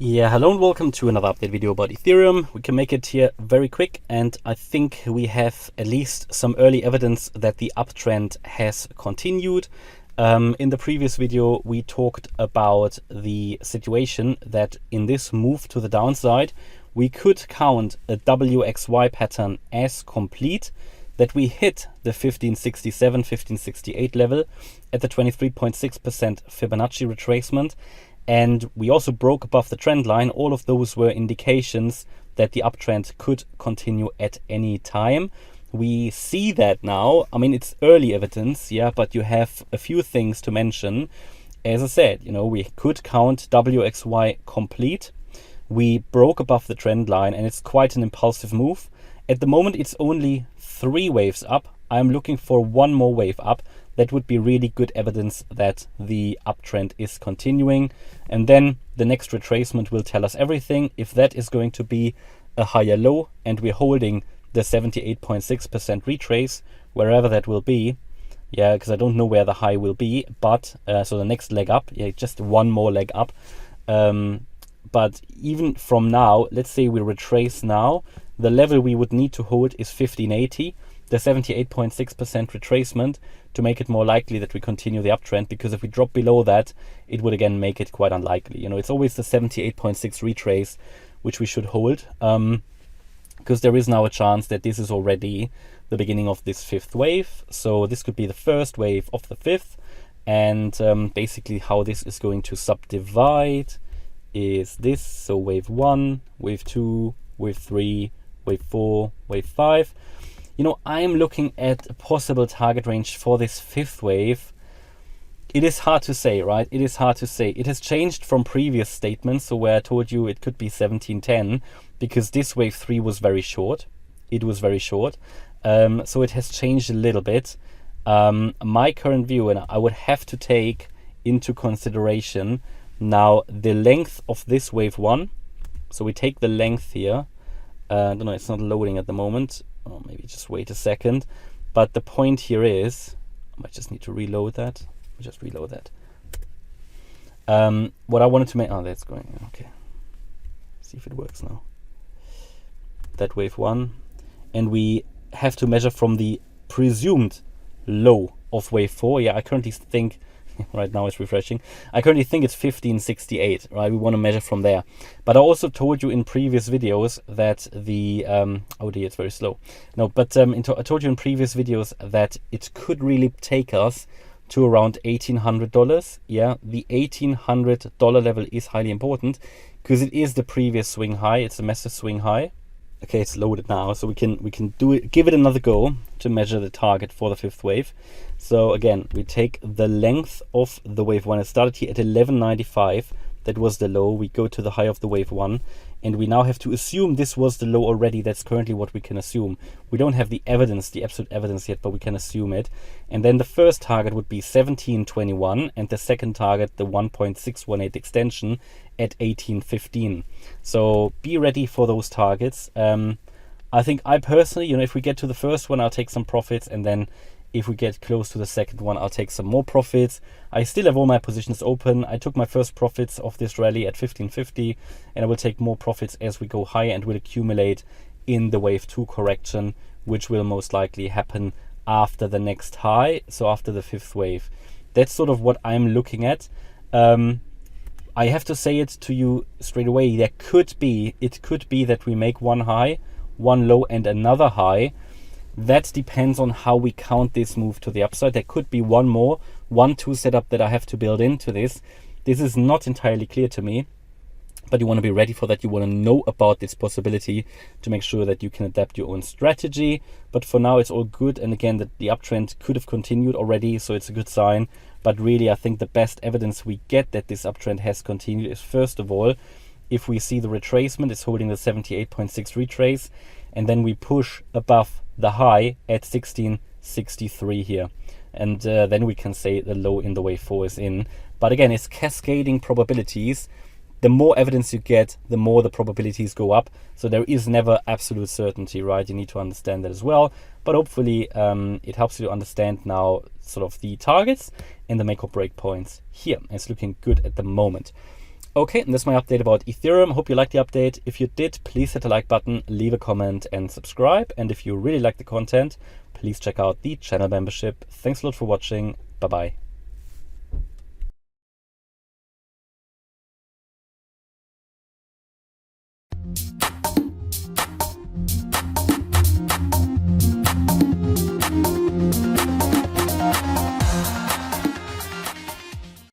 Yeah, hello and welcome to another update video about Ethereum. We can make it here very quick, and I think we have at least some early evidence that the uptrend has continued. In the previous video, we talked about the situation that in this move to the downside, we could count a WXY pattern as complete, that we hit the 1567, 1568 level at the 23.6% Fibonacci retracement. And we also broke above the trend line. All of those were indications that the uptrend could continue at any time. We see that now. I mean, it's early evidence, yeah, but you have a few things to mention. As I said, we could count WXY complete. We broke above the trend line, and it's quite an impulsive move. At the moment, it's only 3 waves up. I'm looking for one more wave up. That would be really good evidence that the uptrend is continuing. And then the next retracement will tell us everything. If that is going to be a higher low and we're holding the 78.6% retrace, wherever that will be, yeah, because I don't know where the high will be, but so the next leg up, yeah, just one more leg up. But even from now, let's say we retrace now, the level we would need to hold is 1580. The 78.6% retracement to make it more likely that we continue the uptrend, because if we drop below that, it would again make it quite unlikely. It's always the 78.6 retrace which we should hold, because there is now a chance that this is already the beginning of this 5th wave. So this could be the first wave of the 5th, and basically how this is going to subdivide is this. So wave 1, wave 2, wave 3, wave 4, wave 5. I'm looking at a possible target range for this 5th wave. It is hard to say, right? It is hard to say. It has changed from previous statements, so where I told you it could be 1710, because this wave 3 was very short. It was very short. So it has changed a little bit. My current view, and I would have to take into consideration now the length of this wave 1. So we take the length here. I don't know, it's not loading at the moment. Or maybe just wait a second. But the point here is, I might just need to reload that. I'll just reload that. What I wanted to make, that's going, okay. See if it works now. That wave 1. And we have to measure from the presumed low of wave 4. Yeah, I currently think, right now it's refreshing. I currently think it's 1568, right? We want to measure from there. But I also told you in previous videos that the, oh dear, it's very slow. No, but I told you in previous videos that it could really take us to around $1,800. Yeah, the $1,800 level is highly important because it is the previous swing high. It's a massive swing high. Okay, it's loaded now, so we can do it, give it another go to measure the target for the 5th wave. So again, we take the length of the wave 1. It started here at 1195. That was the low. We go to the high of the wave 1, and we now have to assume this was the low already. That's currently what we can assume. We don't have the evidence, the absolute evidence yet, but we can assume it. And then the first target would be 1721, and the second target, the 1.618 extension at 1815. So be ready for those targets. I think I personally, if we get to the first one, I'll take some profits, and then if we get close to the second one, I'll take some more profits. I still have all my positions open. I took my first profits of this rally at 1550, and I will take more profits as we go higher and will accumulate in the wave 2 correction, which will most likely happen after the next high, so after the 5th wave. That's sort of what I'm looking at. I have to say it to you straight away. It could be that we make one high, one low, and another high. That depends on how we count this move to the upside. There could be one more 1-2 setup that I have to build into this. This is not entirely clear to me, but you want to be ready for that. You want to know about this possibility to make sure that you can adapt your own strategy. But for now, it's all good. And again, the uptrend could have continued already, so it's a good sign. But really, I think the best evidence we get that this uptrend has continued is, first of all, if we see the retracement is holding the 78.6 retrace, and then we push above the high at 1663 here, and then we can say the low in the wave 4 is in. But again, it's cascading probabilities. The more evidence you get, the more the probabilities go up. So there is never absolute certainty, right? You need to understand that as well. But hopefully it helps you to understand now sort of the targets and the make or break points here. It's looking good at the moment. Okay, and that's my update about Ethereum. Hope you liked the update. If you did, please hit the like button, leave a comment and subscribe. And if you really like the content, please check out the channel membership. Thanks a lot for watching. Bye-bye.